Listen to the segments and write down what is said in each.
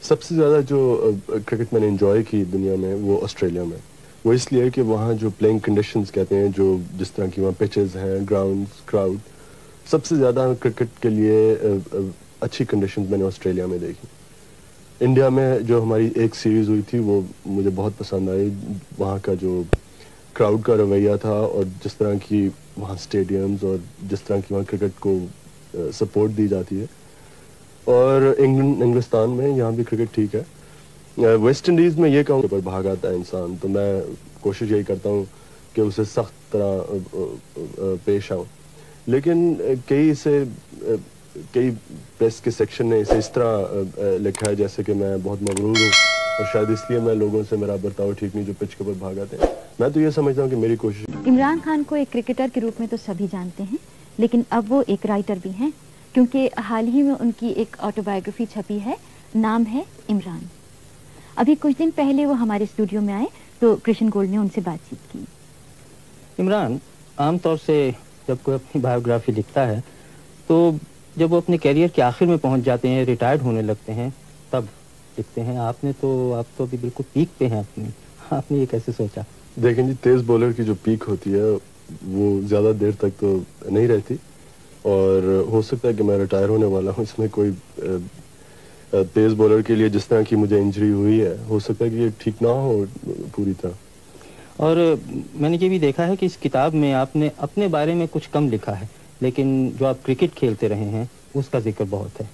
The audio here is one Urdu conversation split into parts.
سب سے زیادہ جو کرکٹ میں نے انجوائے کی دنیا میں وہ آسٹریلیا میں، وہ اس لیے کہ وہاں جو پلینگ کنڈیشنز کہتے ہیں، جو جس طرح کی وہاں پچز ہیں، گراؤنڈز، کراؤڈ، سب سے زیادہ کرکٹ کے لیے اچھی کنڈیشنز میں نے آسٹریلیا میں دیکھی۔ انڈیا میں جو ہماری ایک سیریز ہوئی تھی وہ مجھے بہت پسند آئی، وہاں کا جو کراؤڈ کا رویہ تھا اور جس طرح کی وہاں اسٹیڈیمز اور جس طرح کی وہاں کرکٹ کو سپورٹ دی جاتی ہے۔ اور انگلستان میں یہاں بھی کرکٹ ٹھیک ہے۔ ویسٹ انڈیز میں یہ کہوں کہ پر بھاگ آتا ہے انسان، تو میں کوشش یہی کرتا ہوں کہ اسے سخت طرح پیش آؤں، لیکن کئی پریس کے سیکشن نے اسے اس طرح لکھا ہے جیسے کہ میں بہت مغرور ہوں اور شاید اس لیے میں لوگوں سے میرا برتاؤ ٹھیک نہیں جو پچ کے اوپر بھاگ آتے ہیں۔ میں تو یہ سمجھتا ہوں کہ میری کوشش۔ عمران خان کو ایک کرکٹر کے روپ میں تو سبھی جانتے ہیں، لیکن اب وہ ایک رائٹر بھی ہیں، کیونکہ حال ہی میں ان کی ایک آٹو بایوگرافی چھپی ہے، نام ہے عمران۔ ابھی کچھ دن پہلے وہ ہمارے اسٹوڈیو میں آئے تو کرشن گولڈ نے ان سے بات چیت کی۔ عمران عام طور سے جب کوئی اپنی بایوگرافی لکھتا ہے تو جب وہ اپنے کیریئر کے آخر میں پہنچ جاتے ہیں، ریٹائرڈ ہونے لگتے ہیں، تب لکھتے ہیں۔ آپ تو ابھی بالکل پیک پہ ہیں اپنی، آپ نے یہ کیسے سوچا؟ دیکھیں جی، تیز بولر کی جو پیک ہوتی ہے وہ زیادہ دیر تک تو نہیں رہتی، اور ہو سکتا ہے کہ میں ریٹائر ہونے والا ہوں، اس میں کوئی تیز بولر کے لیے جس طرح کی مجھے انجری ہوئی ہے ہو سکتا ہے کہ یہ ٹھیک نہ ہو پوری طرح۔ اور میں نے یہ بھی دیکھا ہے کہ اس کتاب میں آپ نے اپنے بارے میں کچھ کم لکھا ہے، لیکن جو آپ کرکٹ کھیلتے رہے ہیں اس کا ذکر بہت ہے۔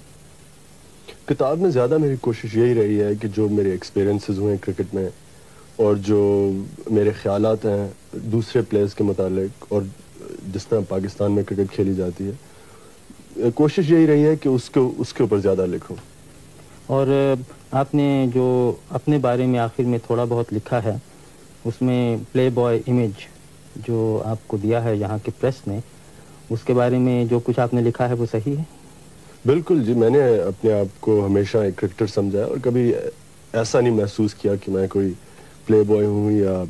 کتاب میں زیادہ میری کوشش یہی رہی ہے کہ جو میرے ایکسپیرینسز ہوئے کرکٹ میں اور جو میرے خیالات ہیں دوسرے پلیئرز کے متعلق اور جس طرح پاکستان میں کرکٹ کھیلی جاتی ہے، کوشش یہی رہی ہے کہ اس کے اوپر زیادہ لکھوں۔ اور آپ نے جو اپنے بارے میں آخر میں تھوڑا بہت لکھا ہے، اس میں پلے بوائے امیج جو آپ کو دیا ہے یہاں کے پریس نے، اس کے بارے میں جو کچھ آپ نے لکھا ہے وہ صحیح ہے؟ بالکل جی، میں نے اپنے آپ کو ہمیشہ ایک کرکٹر سمجھا ہے اور کبھی ایسا نہیں محسوس کیا کہ میں کوئی پلے بوائے ہوں یا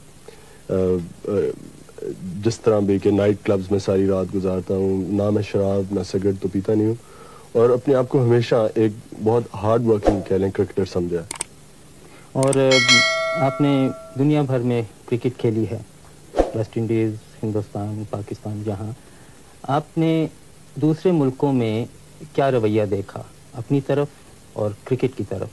جس طرح بھی کہ نائٹ کلبز میں ساری رات گزارتا ہوں، نہ میں شراب نہ سگریٹ تو پیتا نہیں ہوں، اور اپنے آپ کو ہمیشہ ایک بہت ہارڈ ورکنگ کہہ لیں کرکٹر سمجھا ہے۔ اور آپ نے دنیا بھر میں کرکٹ کھیلی ہے، ویسٹ انڈیز، ہندوستان، پاکستان، جہاں آپ نے دوسرے ملکوں میں کیا رویہ دیکھا اپنی طرف اور کرکٹ کی طرف؟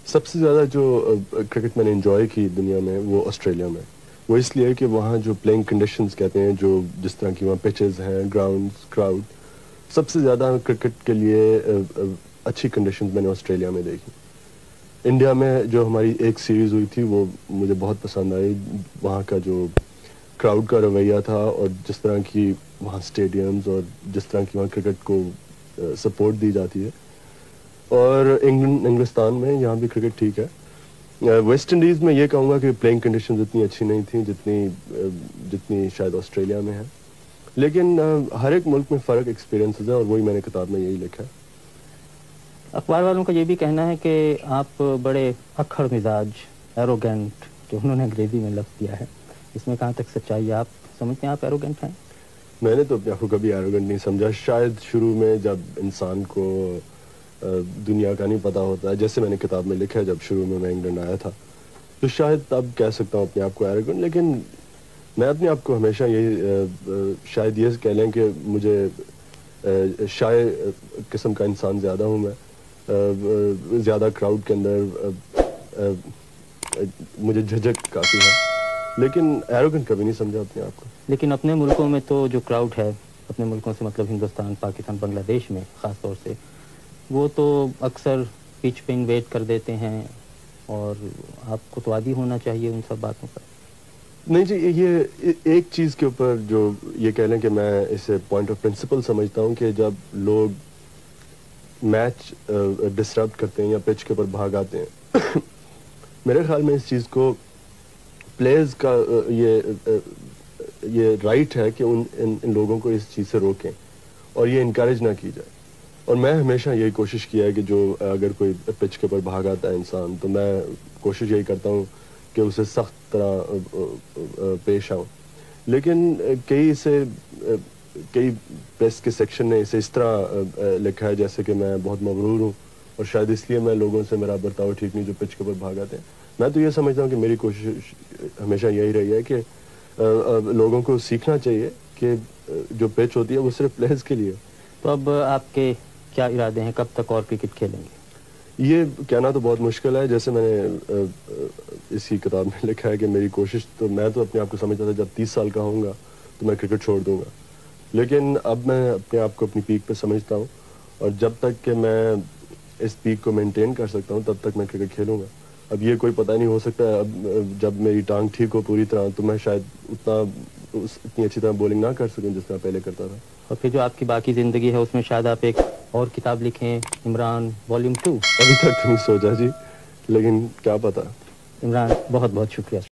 سب سے زیادہ جو کرکٹ میں نے انجوائے کی دنیا میں وہ آسٹریلیا میں، وہ اس لیے کہ وہاں جو پلینگ کنڈیشنز کہتے ہیں، جو جس طرح کی وہاں پچز ہیں، گراؤنڈز، کراؤڈ، سب سے زیادہ کرکٹ کے لیے اچھی کنڈیشنز میں نے آسٹریلیا میں دیکھی۔ انڈیا میں جو ہماری ایک سیریز ہوئی تھی وہ مجھے بہت پسند آئی، وہاں کا جو کراؤڈ کا رویہ تھا اور جس طرح کی وہاں اسٹیڈیمز اور جس طرح کی وہاں کرکٹ کو سپورٹ دی جاتی ہے۔ اور انگلستان میں یہاں بھی کرکٹ ٹھیک ہے۔ ویسٹ انڈیز میں یہ کہوں گا کہ پلینگ کنڈیشنز اتنی اچھی نہیں تھیں جتنی شاید آسٹریلیا میں ہیں، لیکن ہر ایک ملک میں فرق ایکسپیرینسز ہیں اور وہی میں نے کتاب میں یہی لکھا ہے۔ اخبار والوں کا یہ بھی کہنا ہے کہ آپ بڑے اکھڑ مزاج، ایروگینٹ، جو انہوں نے انگریزی میں لفظ دیا ہے، اس میں کہاں تک سچائی ہے؟ آپ سمجھتے ہیں آپ ایروگینٹ ہیں؟ میں نے تو اپنے آپ کو کبھی ایروگینٹ نہیں سمجھا، شاید شروع میں جب انسان کو دنیا کا نہیں پتہ ہوتا ہے، جیسے میں نے کتاب میں لکھا ہے جب شروع میں انگلینڈ آیا تھا تو شاید تب کہہ سکتا ہوں اپنے آپ کو ایروگینٹ، لیکن میں اپنے آپ کو ہمیشہ یہی شاید یہ کہہ لیں کہ مجھے شائع قسم کا انسان زیادہ ہوں میں، زیادہ کراؤڈ کے اندر مجھے جھجک کافی ہے، لیکن ایروگینٹ کبھی نہیں سمجھا اپنے آپ کو۔ لیکن اپنے ملکوں میں تو جو کراؤڈ ہے، اپنے ملکوں سے مطلب ہندوستان، پاکستان، بنگلہ دیش میں خاص طور سے، وہ تو اکثر پچ پہ انویٹ کر دیتے ہیں، اور آپ کو تو عادی ہونا چاہیے ان سب باتوں پر۔ نہیں جی، یہ ایک چیز کے اوپر جو یہ کہہ لیں کہ میں اسے پوائنٹ آف پرنسپل سمجھتا ہوں کہ جب لوگ میچ ڈسٹرب کرتے ہیں یا پچ کے اوپر بھاگ آتے ہیں میرے خیال میں اس چیز کو پلیئرز کا یہ رائٹ ہے کہ ان لوگوں کو اس چیز سے روکیں اور یہ انکریج نہ کی جائے، اور میں ہمیشہ یہی کوشش کیا ہے کہ جو اگر کوئی پچ کے اوپر بھاگ آتا ہے انسان تو میں کوشش یہی کرتا ہوں کہ اسے سخت طرح پیش آؤں، لیکن کئی پریس کے سیکشن نے اسے اس طرح لکھا ہے جیسے کہ میں بہت مغرور ہوں اور شاید اس لیے میں لوگوں سے میرا برتاؤ ٹھیک نہیں جو پچ کے اوپر بھاگ آتے ہیں. میں تو یہ سمجھتا ہوں کہ میری کوشش ہمیشہ یہی رہی ہے کہ لوگوں کو سیکھنا چاہیے کہ جو پچ ہوتی ہے وہ صرف پلیئرز کے لیے. تو اب آپ کے کیا ارادے ہیں, کب تک اور کرکٹ کھیلیں گے؟ یہ کہنا تو بہت مشکل ہے. جیسے میں نے اسی کتاب میں لکھا ہے کہ میری کوشش تو, میں تو اپنے آپ کو سمجھتا تھا جب 30 سال کا ہوں گا تو میں کرکٹ چھوڑ دوں گا, لیکن اب میں اپنے آپ کو اپنی پیک پہ سمجھتا ہوں, اور جب تک کہ میں اس پیک کو مینٹین کر سکتا ہوں تب تک میں کرکٹ کھیلوں گا. اب یہ کوئی پتہ نہیں ہو سکتا ہے, اب جب میری ٹانگ ٹھیک ہو پوری طرح تو میں شاید اتنی اچھی طرح بولنگ نہ کر سکوں جس طرح پہلے کرتا تھا. اور پھر جو آپ کی باقی زندگی ہے اس میں شاید آپ ایک اور کتاب لکھیں, عمران والیوم 2. ابھی تک تو نہیں سوچا جی, لیکن کیا پتا. عمران, بہت بہت شکریہ.